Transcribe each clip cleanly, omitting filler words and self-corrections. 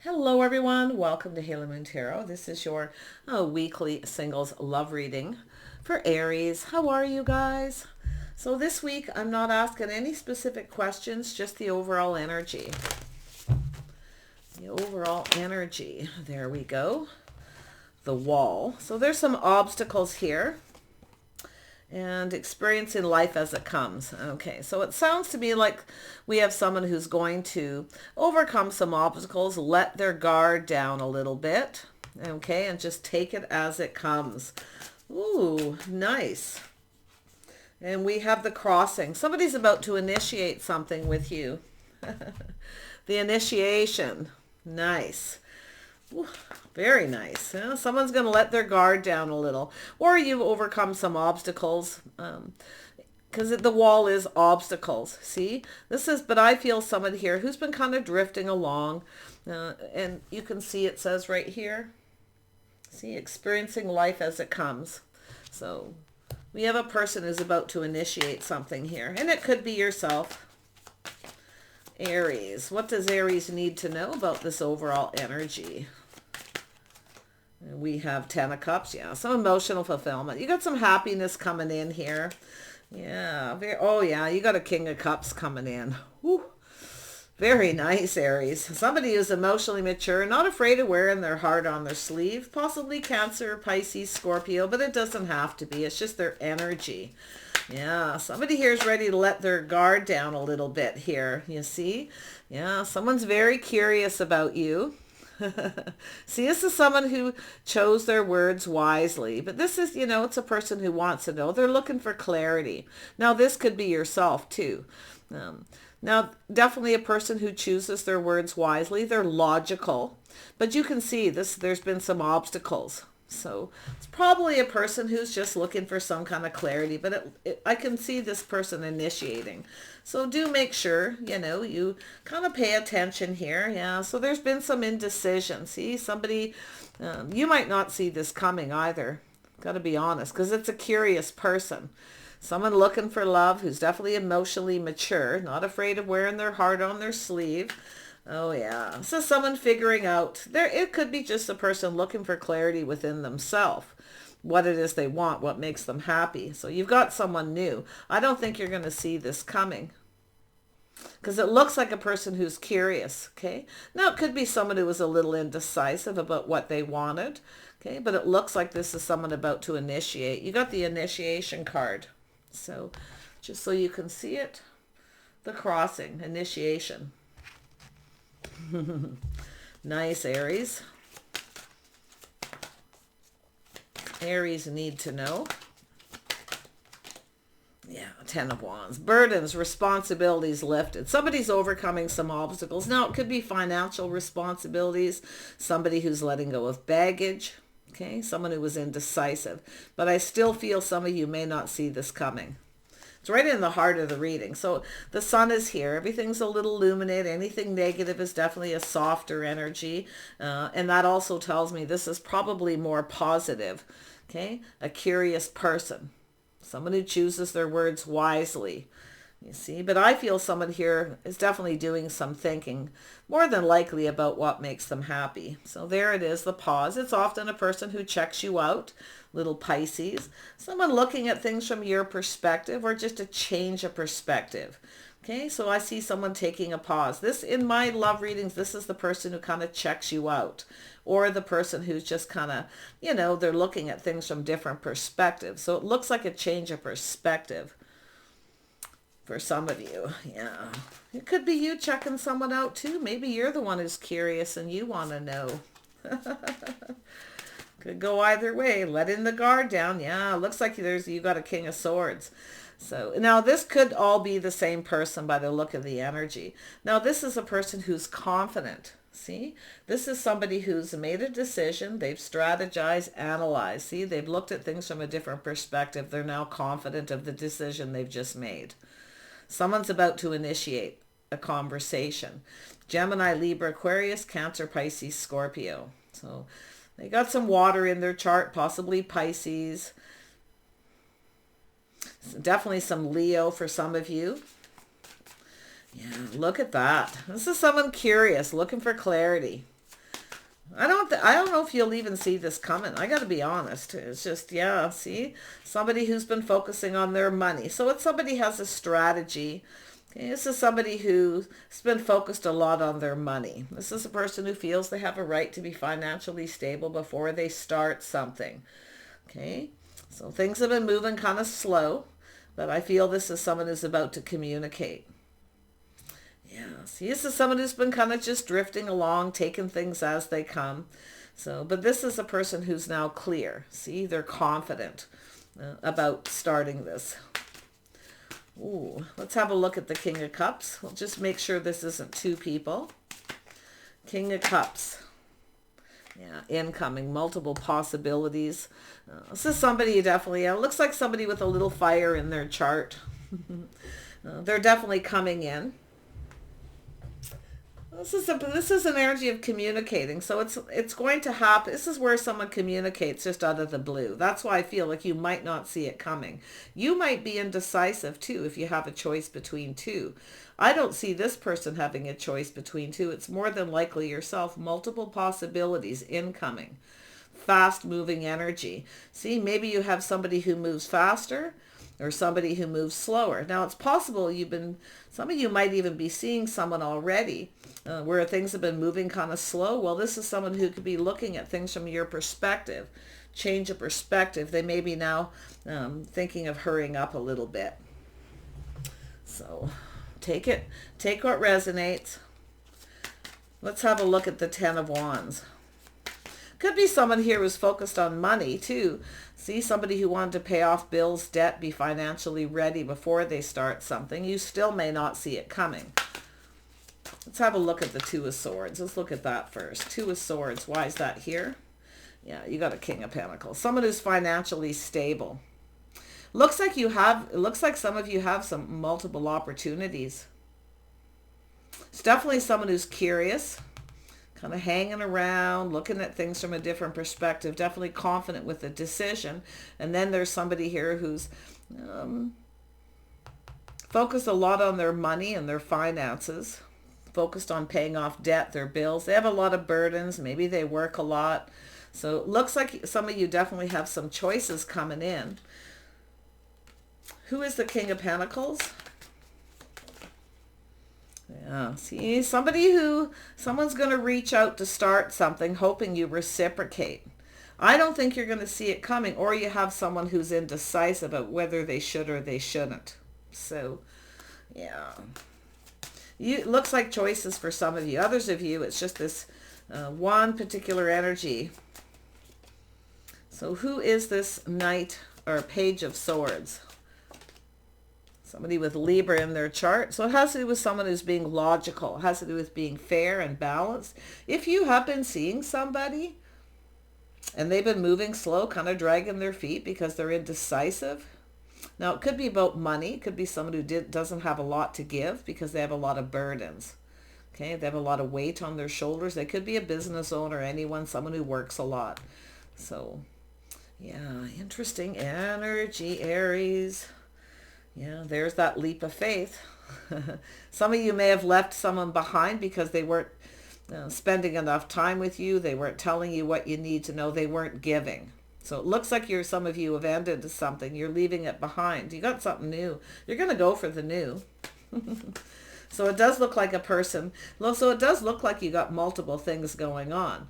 Hello everyone, welcome to Halo Moon Tarot. This is your weekly singles love reading for Aries. How are you guys? So this week I'm not asking any specific questions, just the overall energy. The overall energy. There we go. The wall. So there's some obstacles here. And experiencing life as it comes. Okay, so it sounds to me like we have someone who's going to overcome some obstacles, let their guard down a little bit, okay, and just take it as it comes. Ooh, nice. And we have the crossing. Somebody's about to initiate something with you. The initiation. Nice. Ooh, very nice. Yeah, someone's going to let their guard down a little. Or you've overcome some obstacles. Because the wall is obstacles. See? But I feel someone here who's been kind of drifting along. And you can see it says right here. See? Experiencing life as it comes. So we have a person who's about to initiate something here. And it could be yourself. Aries. What does Aries need to know about this overall energy? We have 10 of Cups. Yeah, some emotional fulfillment. You got some happiness coming in here. Yeah. Oh, yeah. You got a King of Cups coming in. Whew. Very nice, Aries. Somebody who's emotionally mature, not afraid of wearing their heart on their sleeve. Possibly Cancer, Pisces, Scorpio, but it doesn't have to be. It's just their energy. Yeah, somebody here is ready to let their guard down a little bit here, you see? Yeah, someone's very curious about you. See, this is someone who chose their words wisely, but this is, it's a person who wants to know. They're looking for clarity. Now, this could be yourself too. Now, definitely a person who chooses their words wisely. They're logical, but you can see there's been some obstacles. So it's probably a person who's just looking for some kind of clarity, but I can see this person initiating. So do make sure, you kind of pay attention here. Yeah, so there's been some indecision. See, somebody, you might not see this coming either. Got to be honest, because it's a curious person. Someone looking for love who's definitely emotionally mature, not afraid of wearing their heart on their sleeve. Oh yeah. So someone figuring out it could be just a person looking for clarity within themselves, what it is they want, what makes them happy. So you've got someone new. I don't think you're going to see this coming because it looks like a person who's curious. Okay. Now it could be someone who was a little indecisive about what they wanted. Okay. But it looks like this is someone about to initiate. You got the initiation card. So just so you can see it, the crossing, initiation. Nice, Aries. Aries need to know. Yeah, 10 of Wands. Burdens, responsibilities lifted. Somebody's overcoming some obstacles. Now, it could be financial responsibilities. Somebody who's letting go of baggage. Okay, someone who was indecisive. But I still feel some of you may not see this coming. It's right in the heart of the reading. So the sun is here. Everything's a little illuminated. Anything negative is definitely a softer energy. And that also tells me this is probably more positive. Okay. A curious person. Someone who chooses their words wisely. You see, but I feel someone here is definitely doing some thinking, more than likely about what makes them happy. So there it is, the pause. It's often a person who checks you out, little Pisces. Someone looking at things from your perspective or just a change of perspective. Okay, so I see someone taking a pause. This, in my love readings, this is the person who kind of checks you out. Or the person who's just kind of, they're looking at things from different perspectives. So it looks like a change of perspective. For some of you, yeah. It could be you checking someone out too. Maybe you're the one who's curious and you want to know. Could go either way. Letting the guard down. Yeah, looks like you got a King of Swords. So now this could all be the same person by the look of the energy. Now this is a person who's confident. See, this is somebody who's made a decision. They've strategized, analyzed. See, they've looked at things from a different perspective. They're now confident of the decision they've just made. Someone's about to initiate a conversation. Gemini, Libra, Aquarius, Cancer, Pisces, Scorpio. So they got some water in their chart, possibly Pisces. Definitely some Leo for some of you. Yeah, look at that. This is someone curious, looking for clarity. I don't know if you'll even see this coming. I got to be honest. It's just, yeah, see, somebody who's been focusing on their money. So it's somebody has a strategy. Okay, this is somebody who's been focused a lot on their money. This is a person who feels they have a right to be financially stable before they start something. Okay, so things have been moving kind of slow, but I feel this is someone who's about to communicate. Yeah, see, this is someone who's been kind of just drifting along, taking things as they come. So, but this is a person who's now clear. See, they're confident about starting this. Ooh, let's have a look at the King of Cups. We'll just make sure this isn't two people. King of Cups. Yeah, incoming, multiple possibilities. This is somebody you definitely, it looks like somebody with a little fire in their chart. They're definitely coming in. This is an energy of communicating. So it's going to happen. This is where someone communicates just out of the blue. That's why I feel like you might not see it coming. You might be indecisive too if you have a choice between two. I don't see this person having a choice between two. It's more than likely yourself. Multiple possibilities incoming. Fast moving energy. See, maybe you have somebody who moves faster or somebody who moves slower. Now it's possible some of you might even be seeing someone already where things have been moving kind of slow. Well, this is someone who could be looking at things from your perspective. Change of perspective. They may be now thinking of hurrying up a little bit. So take what resonates. Let's have a look at the Ten of Wands. Could be someone here who's focused on money too. See, somebody who wanted to pay off bills, debt, be financially ready before they start something. You still may not see it coming. Let's have a look at the Two of Swords. Let's look at that first. Two of Swords. Why is that here? Yeah, you got a King of Pentacles. Someone who's financially stable. It looks like some of you have some multiple opportunities. It's definitely someone who's curious, kind of hanging around, looking at things from a different perspective, definitely confident with a decision. And then there's somebody here who's focused a lot on their money and their finances, focused on paying off debt, their bills. They have a lot of burdens. Maybe they work a lot. So it looks like some of you definitely have some choices coming in. Who is the King of Pentacles? Yeah, see, someone's going to reach out to start something, hoping you reciprocate. I don't think you're going to see it coming, or you have someone who's indecisive about whether they should or they shouldn't. So, yeah. It looks like choices for some of you. Others of you, it's just this one particular energy. So who is this Knight or Page of Swords? Somebody with Libra in their chart. So it has to do with someone who's being logical. It has to do with being fair and balanced. If you have been seeing somebody and they've been moving slow, kind of dragging their feet because they're indecisive. Now, it could be about money. It could be someone who doesn't have a lot to give because they have a lot of burdens. Okay, they have a lot of weight on their shoulders. They could be a business owner, someone who works a lot. So, yeah, interesting energy, Aries. Yeah, there's that leap of faith. Some of you may have left someone behind because they weren't spending enough time with you. They weren't telling you what you need to know. They weren't giving. So it looks like some of you have ended something. You're leaving it behind. You got something new. You're going to go for the new. So it does look like a person. So it does look like you got multiple things going on.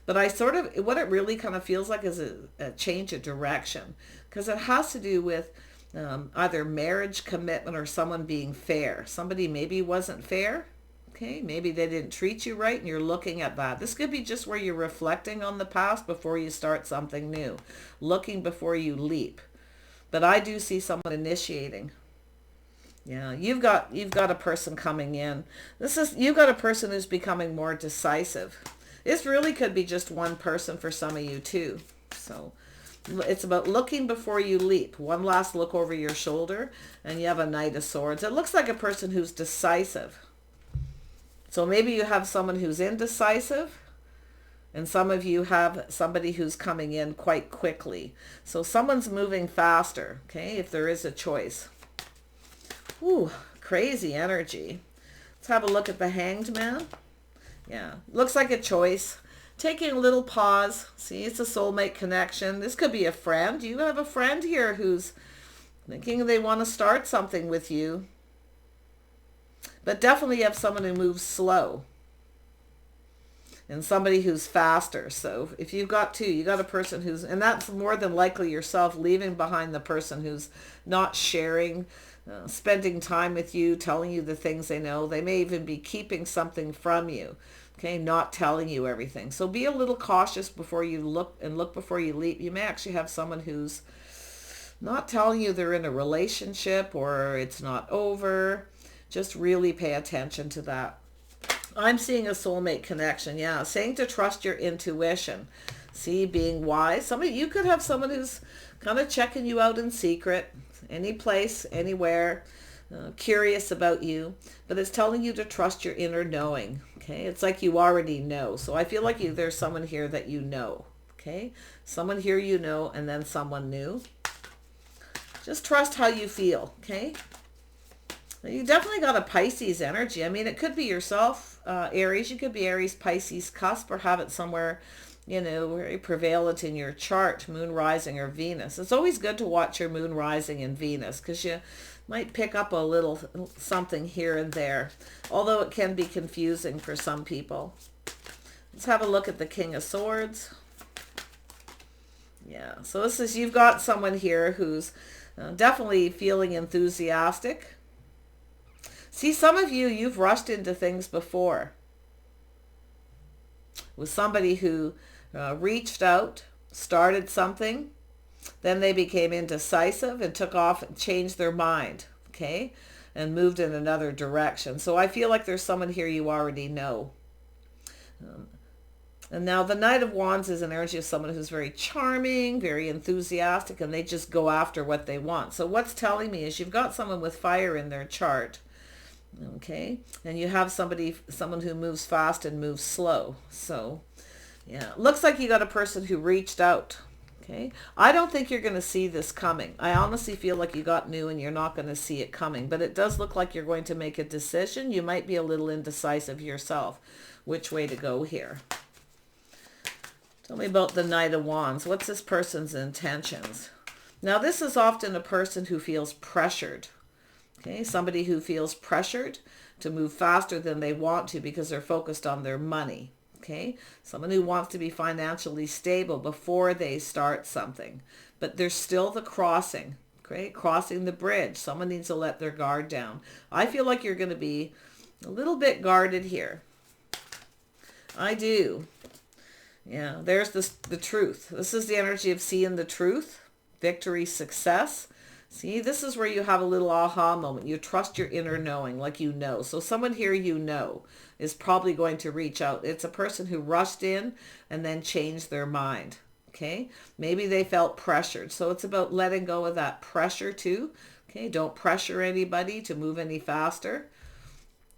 But what it really kind of feels like is a change of direction. Because it has to do with either marriage, commitment, or someone being fair. Somebody maybe wasn't fair. Okay, maybe they didn't treat you right and you're looking at that. This could be just where you're reflecting on the past before you start something new. Looking before you leap. But I do see someone initiating. Yeah, you've got a person coming in. You've got a person who's becoming more decisive. This really could be just one person for some of you too. So it's about looking before you leap. One last look over your shoulder and you have a Knight of Swords. It looks like a person who's decisive. So maybe you have someone who's indecisive and some of you have somebody who's coming in quite quickly. So someone's moving faster, okay, if there is a choice. Ooh, crazy energy. Let's have a look at the Hanged Man. Yeah, looks like a choice. taking a little pause. See, it's a soulmate connection. This could be a friend. You have a friend here who's thinking they want to start something with you. But definitely you have someone who moves slow. And somebody who's faster. So if you've got two, you got a person who's, and that's more than likely yourself, leaving behind the person who's not sharing, spending time with you, telling you the things they know. They may even be keeping something from you. Okay, not telling you everything. So be a little cautious before you look, and look before you leap. You may actually have someone who's not telling you they're in a relationship or it's not over. Just really pay attention to that. I'm seeing a soulmate connection. Yeah, saying to trust your intuition. See, being wise. Somebody, you could have someone who's kind of checking you out in secret, any place, anywhere, curious about you, but it's telling you to trust your inner knowing. Okay, it's like you already know. So I feel like there's someone here that you know. Okay, someone here you know, and then someone new. Just trust how you feel. Okay. You definitely got a Pisces energy. I mean, it could be yourself, Aries. You could be Aries, Pisces cusp, or have it somewhere, you know, very prevalent in your chart, moon rising or Venus. It's always good to watch your moon rising in Venus because you might pick up a little something here and there, although it can be confusing for some people. Let's have a look at the King of Swords. Yeah, so this is, you've got someone here who's definitely feeling enthusiastic. See, some of you, you've rushed into things before. With somebody who reached out, started something, then they became indecisive and took off and changed their mind, okay, and moved in another direction. So I feel like there's someone here you already know. And now the Knight of Wands is an energy of someone who's very charming, very enthusiastic, and they just go after what they want. So what's telling me is you've got someone with fire in their chart. Okay, and you have someone who moves fast and moves slow. So yeah, looks like you got a person who reached out. Okay, I don't think you're going to see this coming. I honestly feel like you got new and you're not going to see it coming, but it does look like you're going to make a decision. You might be a little indecisive yourself which way to go here. Tell me about the Knight of Wands. What's this person's intentions? Now this is often a person who feels pressured. Okay, somebody who feels pressured to move faster than they want to because they're focused on their money. Okay, someone who wants to be financially stable before they start something, but there's still the crossing. Okay, crossing the bridge. Someone needs to let their guard down. I feel like you're going to be a little bit guarded here. I do. Yeah, there's the truth. This is the energy of seeing the truth, victory, success. See, this is where you have a little aha moment. You trust your inner knowing, like you know. So someone here you know is probably going to reach out. It's a person who rushed in and then changed their mind. Okay, maybe they felt pressured. So it's about letting go of that pressure too. Okay, don't pressure anybody to move any faster.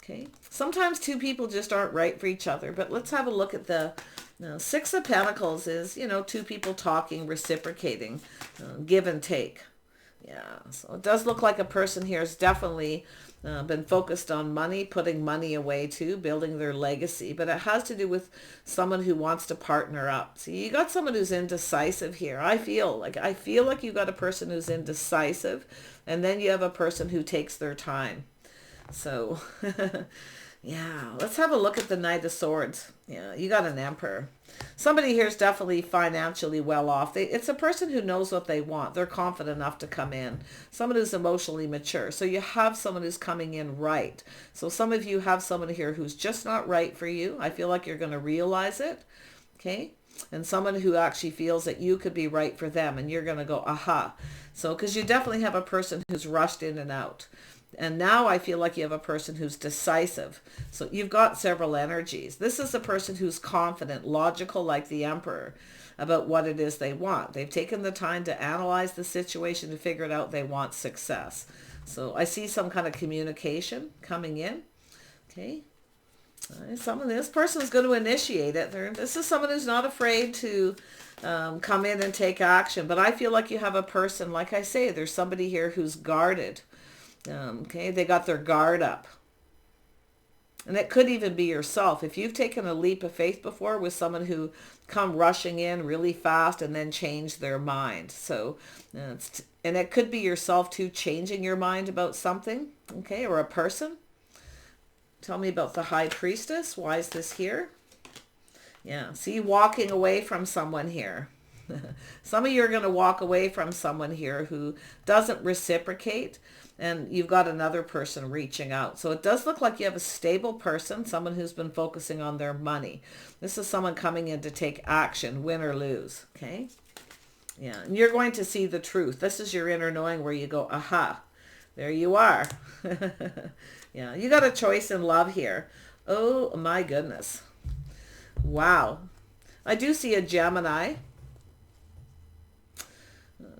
Okay, sometimes two people just aren't right for each other. But let's have a look at the Six of Pentacles is, you know, two people talking, reciprocating, give and take. Yeah, so it does look like a person here has definitely been focused on money, putting money away too, building their legacy. But it has to do with someone who wants to partner up. See, you got someone who's indecisive here. I feel like you got a person who's indecisive, and then you have a person who takes their time. So, yeah, let's have a look at the Knight of Swords. Yeah, you got an Emperor. Somebody here is definitely financially well off. It's a person who knows what they want. They're confident enough to come in. Someone who's emotionally mature. So you have someone who's coming in right. So some of you have someone here who's just not right for you. I feel like you're going to realize it. Okay. And someone who actually feels that you could be right for them. And you're going to go, aha. So because you definitely have a person who's rushed in and out. And now I feel like you have a person who's decisive. So you've got several energies. This is a person who's confident, logical, like the Emperor, about what it is they want. They've taken the time to analyze the situation to figure it out. They want success. So I see some kind of communication coming in. Okay. This person is going to initiate it. This is someone who's not afraid to come in and take action. But I feel like you have a person, like I say, there's somebody here who's guarded. Okay, they got their guard up. And it could even be yourself. If you've taken a leap of faith before with someone who come rushing in really fast and then change their mind. So, and it could be yourself too, changing your mind about something, okay, or a person. Tell me about the High Priestess. Why is this here? Yeah, see, walking away from someone here. Some of you are going to walk away from someone here who doesn't reciprocate, and you've got another person reaching out. So it does look like you have a stable person, someone who's been focusing on their money. This is someone coming in to take action, win or lose, okay? Yeah, and you're going to see the truth. This is your inner knowing where you go, aha, there you are. Yeah, you got a choice in love here. Oh my goodness. Wow. I do see a Gemini.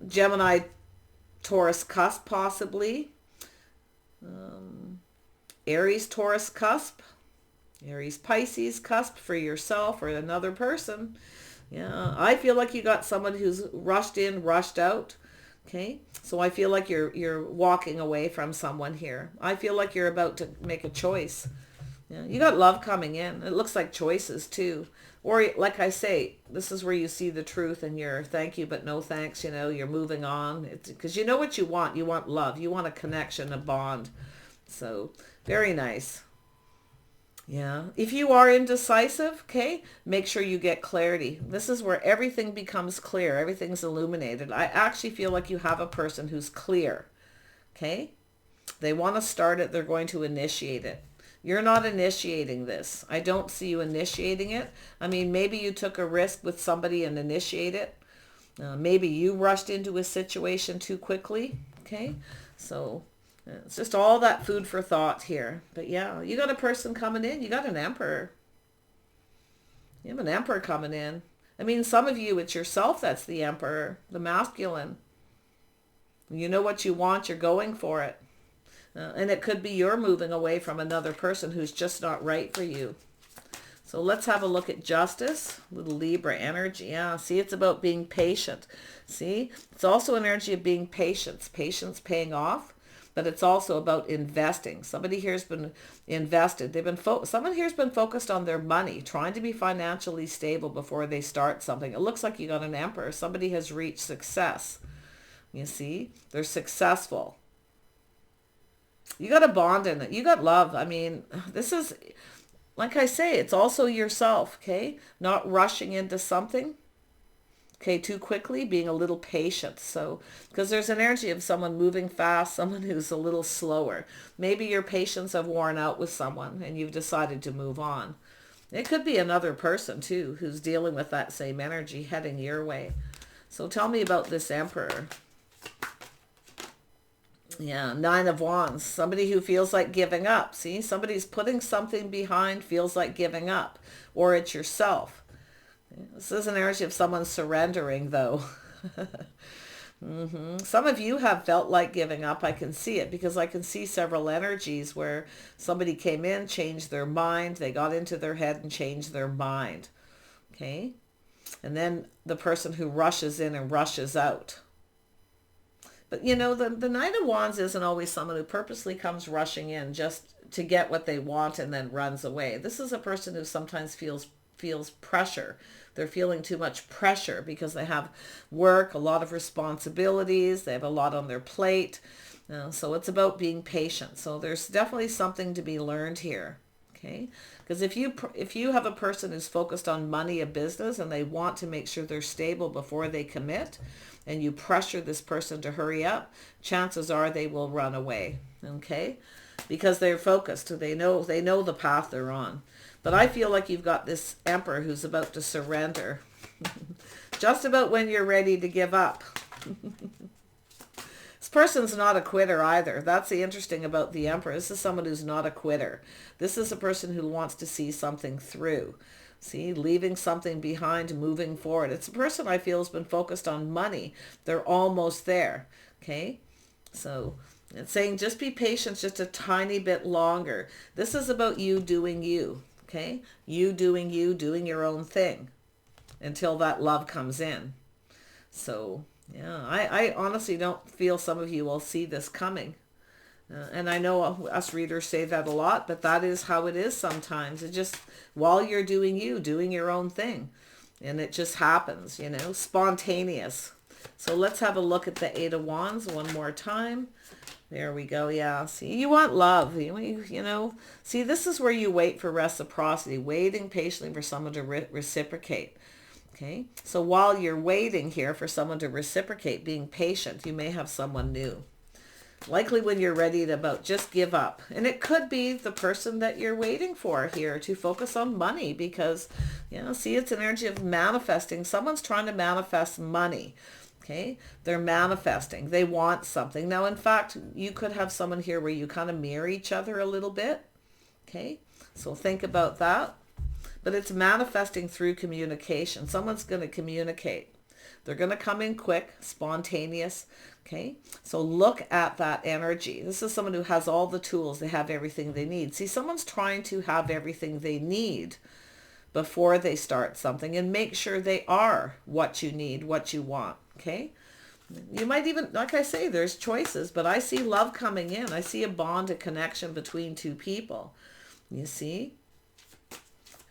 Gemini, Taurus cusp possibly. Aries, Taurus cusp. Aries, Pisces cusp for yourself or another person. Yeah, I feel like you got someone who's rushed in, rushed out. Okay, so I feel like you're walking away from someone here. I feel like you're about to make a choice. Yeah, you got love coming in. It looks like choices too. Or like I say, this is where you see the truth and you're thank you but no thanks, you know, you're moving on. Because you know what you want. You want love. You want a connection, a bond. So very nice. Yeah. If you are indecisive, okay, make sure you get clarity. This is where everything becomes clear. Everything's illuminated. I actually feel like you have a person who's clear. Okay. They want to start it. They're going to initiate it. You're not initiating this. I don't see you initiating it. I mean, maybe you took a risk with somebody and initiate it. Maybe you rushed into a situation too quickly. Okay. So it's just all that food for thought here. But yeah, you got a person coming in. You got an emperor. You have an emperor coming in. I mean, some of you, it's yourself that's the emperor, the masculine. You know what you want. You're going for it. And it could be you're moving away from another person who's just not right for you. So let's have a look at justice. Little Libra energy. Yeah, see, it's about being patient. See, it's also an energy of being patient. Patience paying off. But it's also about investing. Somebody here's been invested. Someone here's been focused on their money, trying to be financially stable before they start something. It looks like you got an emperor. Somebody has reached success. You see, they're successful. You got a bond in it. You got love. I mean, this is, like I say, it's also yourself, okay? Not rushing into something, okay, too quickly, being a little patient. So, because there's an energy of someone moving fast, someone who's a little slower. Maybe your patience have worn out with someone and you've decided to move on. It could be another person, too, who's dealing with that same energy heading your way. So tell me about this emperor. Yeah, Nine of Wands. Somebody who feels like giving up. See, somebody's putting something behind, feels like giving up. Or it's yourself. This is an energy of someone surrendering, though. Some of you have felt like giving up. I can see it because I can see several energies where somebody came in, changed their mind. They got into their head and changed their mind. Okay? And then the person who rushes in and rushes out. But, you know, the Knight of Wands isn't always someone who purposely comes rushing in just to get what they want and then runs away. This is a person who sometimes feels pressure. They're feeling too much pressure because they have work, a lot of responsibilities. They have a lot on their plate. So it's about being patient. So there's definitely something to be learned here. Okay? Because if you have a person who's focused on money, a business, and they want to make sure they're stable before they commit, and you pressure this person to hurry up, chances are they will run away. Okay? Because they're focused. They know the path they're on. But I feel like you've got this emperor who's about to surrender. Just about when you're ready to give up. This person's not a quitter either. That's the interesting about the emperor. This is someone who's not a quitter. This is a person who wants to see something through. See, leaving something behind, moving forward. It's a person I feel has been focused on money. They're almost there. Okay? So it's saying just be patient just a tiny bit longer. This is about you doing you. Okay? You, doing your own thing until that love comes in. So, yeah, I honestly don't feel some of you will see this coming. And I know us readers say that a lot, but that is how it is sometimes. It just, while you're doing you, doing your own thing. And it just happens, you know, spontaneous. So let's have a look at the Eight of Wands one more time. There we go. Yeah. See, you want love. You know, see, this is where you wait for reciprocity, waiting patiently for someone to reciprocate. Okay. So while you're waiting here for someone to reciprocate, being patient, you may have someone new. Likely when you're ready to about just give up. And it could be the person that you're waiting for here to focus on money because, you know, see, it's an energy of manifesting. Someone's trying to manifest money. Okay. They're manifesting. They want something. Now, in fact, you could have someone here where you kind of mirror each other a little bit. Okay. So think about that. But it's manifesting through communication. Someone's going to communicate. They're going to come in quick, spontaneous. Okay, so look at that energy. This is someone who has all the tools. They have everything they need. See, someone's trying to have everything they need before they start something and make sure they are what you need, what you want. Okay, you might even, like I say, there's choices, but I see love coming in. I see a bond, a connection between two people. You see?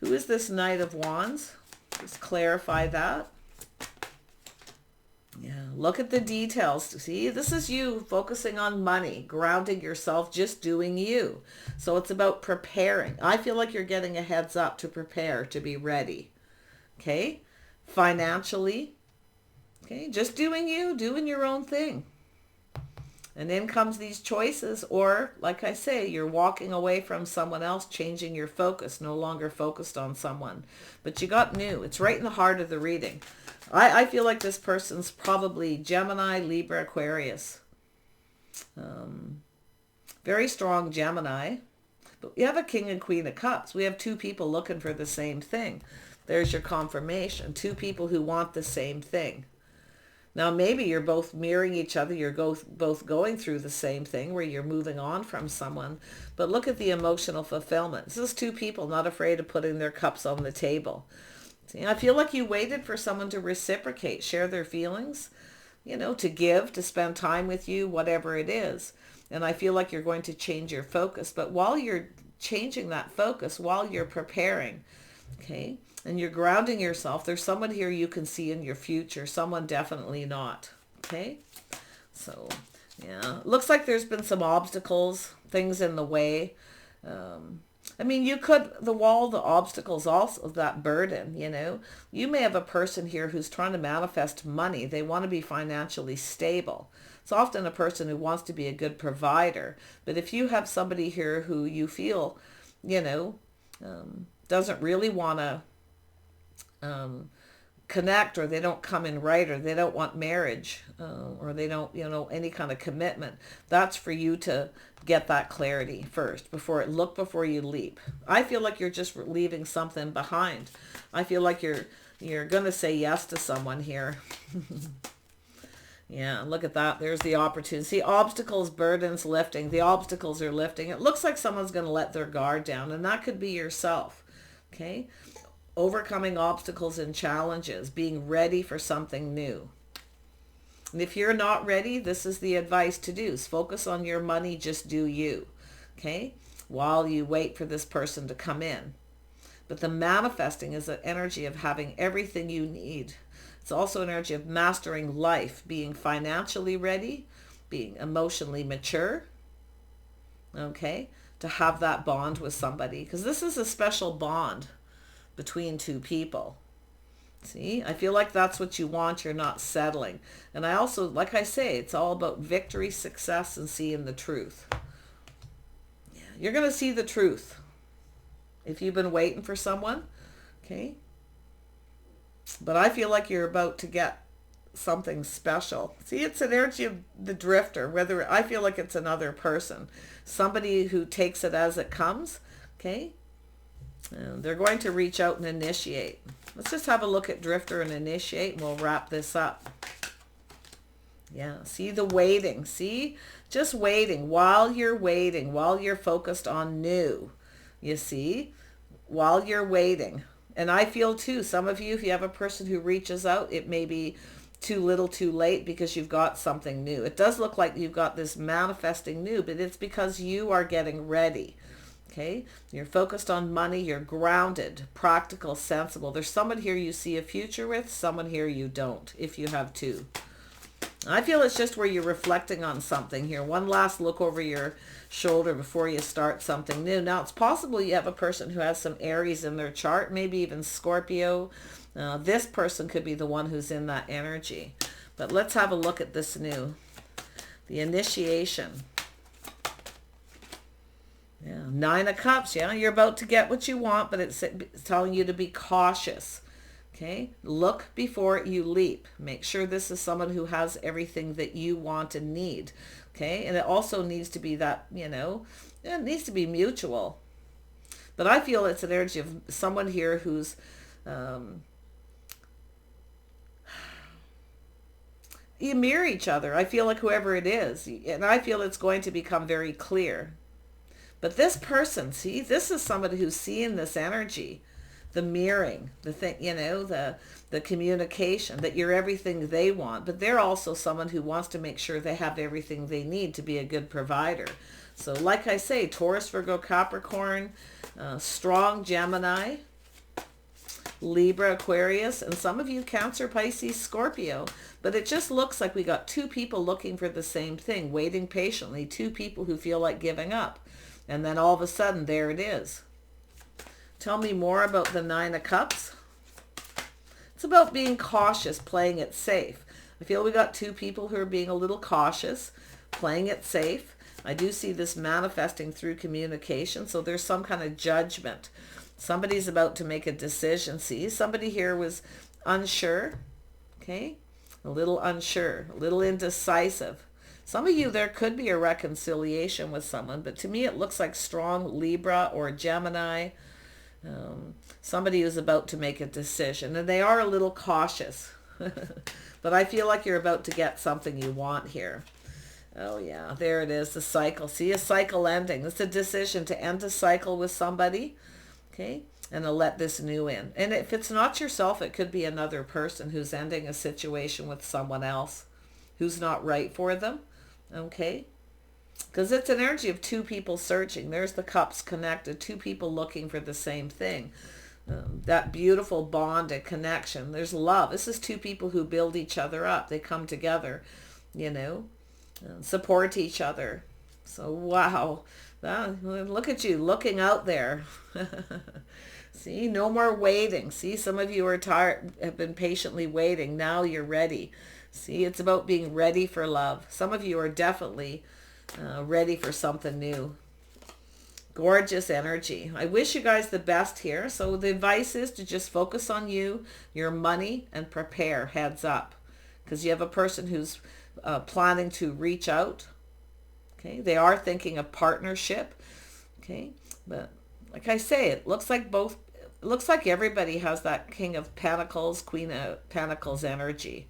Who is this Knight of Wands? Just clarify that. Yeah, look at the details. See, this is you focusing on money, grounding yourself, just doing you. So it's about preparing. I feel like you're getting a heads up to prepare, to be ready. Okay? Financially. Okay? Just doing you, doing your own thing. And then comes these choices, or like I say, you're walking away from someone else, changing your focus, no longer focused on someone. But you got new. It's right in the heart of the reading. I feel like this person's probably Gemini, Libra, Aquarius. Very strong Gemini. But we have a King and Queen of Cups. We have two people looking for the same thing. There's your confirmation. Two people who want the same thing. Now, maybe you're both mirroring each other. You're both going through the same thing where you're moving on from someone. But look at the emotional fulfillment. This is two people not afraid of putting their cups on the table. See, I feel like you waited for someone to reciprocate, share their feelings, you know, to give, to spend time with you, whatever it is. And I feel like you're going to change your focus. But while you're changing that focus, while you're preparing, okay, and you're grounding yourself, there's someone here you can see in your future, someone definitely not. Okay, so yeah, looks like there's been some obstacles, things in the way. I mean, you could, the obstacles, also that burden, you know. You may have a person here who's trying to manifest money. They want to be financially stable. It's often a person who wants to be a good provider. But if you have somebody here who you feel, you know, doesn't really want to connect, or they don't come in right, or they don't want marriage, or they don't, you know, any kind of commitment, that's for you to get that clarity first before you leap. I feel like you're just leaving something behind. I feel like you're going to say yes to someone here. Yeah, look at that. There's the opportunity. See, obstacles, burdens lifting. The obstacles are lifting. It looks like someone's going to let their guard down, and that could be yourself. Okay? Overcoming obstacles and challenges, being ready for something new. And if you're not ready, this is the advice to do. Focus on your money, just do you. Okay? While you wait for this person to come in. But the manifesting is an energy of having everything you need. It's also an energy of mastering life, being financially ready, being emotionally mature. Okay? To have that bond with somebody. Because this is a special bond between two people. See, I feel like that's what you want. You're not settling. And I also, like I say, it's all about victory, success, and seeing the truth. Yeah, you're going to see the truth. If you've been waiting for someone, okay? But I feel like you're about to get something special. See, it's an energy of the drifter, whether I feel like it's another person. Somebody who takes it as it comes, okay? And they're going to reach out and initiate. Let's just have a look at drifter and initiate, and we'll wrap this up. Yeah, see the waiting. See, just waiting. While you're focused on new, you see, while you're waiting. And I feel too, some of you, if you have a person who reaches out, it may be too little too late because you've got something new. It does look like you've got this manifesting new, but it's because you are getting ready. Okay, you're focused on money, you're grounded, practical, sensible. There's someone here you see a future with, someone here you don't, if you have two. I feel it's just where you're reflecting on something here. One last look over your shoulder before you start something new. Now, it's possible you have a person who has some Aries in their chart, maybe even Scorpio. This person could be the one who's in that energy. But let's have a look at this new. The initiation. Yeah, 9 of Cups. Yeah, you're about to get what you want, but it's telling you to be cautious. Okay, look before you leap. Make sure this is someone who has everything that you want and need. Okay, and it also needs to be that, you know, it needs to be mutual. But I feel it's an energy of someone here who's you mirror each other. I feel like whoever it is, and I feel it's going to become very clear. But this person, see, this is somebody who's seeing this energy, the mirroring, the thing, you know, the communication, that you're everything they want. But they're also someone who wants to make sure they have everything they need to be a good provider. So like I say, Taurus, Virgo, Capricorn, strong Gemini, Libra, Aquarius, and some of you Cancer, Pisces, Scorpio. But it just looks like we got two people looking for the same thing, waiting patiently, two people who feel like giving up. And then all of a sudden, there it is. Tell me more about the 9 of Cups. It's about being cautious, playing it safe. I feel we got two people who are being a little cautious, playing it safe. I do see this manifesting through communication, so there's some kind of judgment. Somebody's about to make a decision. See, somebody here was unsure, okay? A little unsure, a little indecisive. Some of you, there could be a reconciliation with someone, but to me it looks like strong Libra or Gemini. Somebody who's about to make a decision, and they are a little cautious. But I feel like you're about to get something you want here. Oh yeah, there it is, the cycle. See, a cycle ending. It's a decision to end a cycle with somebody, okay, and to let this new in. And if it's not yourself, it could be another person who's ending a situation with someone else who's not right for them. Okay, because it's an energy of two people searching. There's the cups connected, two people looking for the same thing. That beautiful bond and connection. There's love. This is two people who build each other up. They come together, you know, support each other. So wow, look at you looking out there. See, no more waiting. See, some of you are tired, have been patiently waiting. Now you're ready. See, it's about being ready for love. Some of you are definitely ready for something new. Gorgeous energy. I wish you guys the best here. So the advice is to just focus on you, your money, and prepare. Heads up. Because you have a person who's planning to reach out. Okay, they are thinking of partnership. Okay, but like I say, it looks like both. It looks like everybody has that King of Pentacles, Queen of Pentacles energy.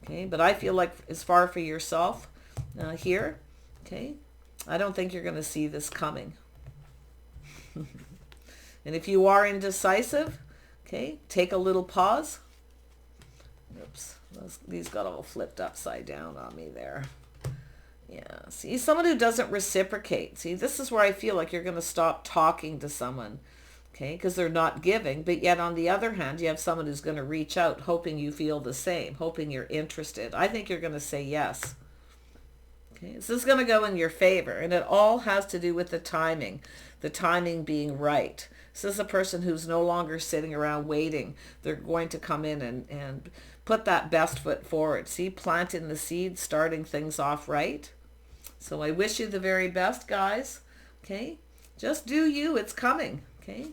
Okay, but I feel like as far for yourself here, okay, I don't think you're going to see this coming. And if you are indecisive, okay, take a little pause. Oops, these got all flipped upside down on me there. Yeah, see, someone who doesn't reciprocate. See, this is where I feel like you're going to stop talking to someone. Okay, because they're not giving, but yet on the other hand, you have someone who's going to reach out, hoping you feel the same, hoping you're interested. I think you're going to say yes. Okay, so this is going to go in your favor, and it all has to do with the timing being right. This is a person who's no longer sitting around waiting. They're going to come in and put that best foot forward. See, planting the seed, starting things off right. So I wish you the very best, guys. Okay, just do you. It's coming. Okay,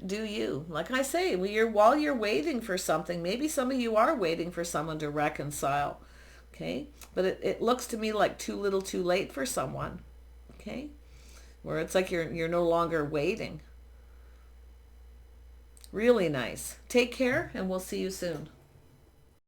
do you. Like I say, while you're waiting for something, maybe some of you are waiting for someone to reconcile. Okay, but it looks to me like too little too late for someone. Okay, where it's like you're no longer waiting. Really nice. Take care, and we'll see you soon.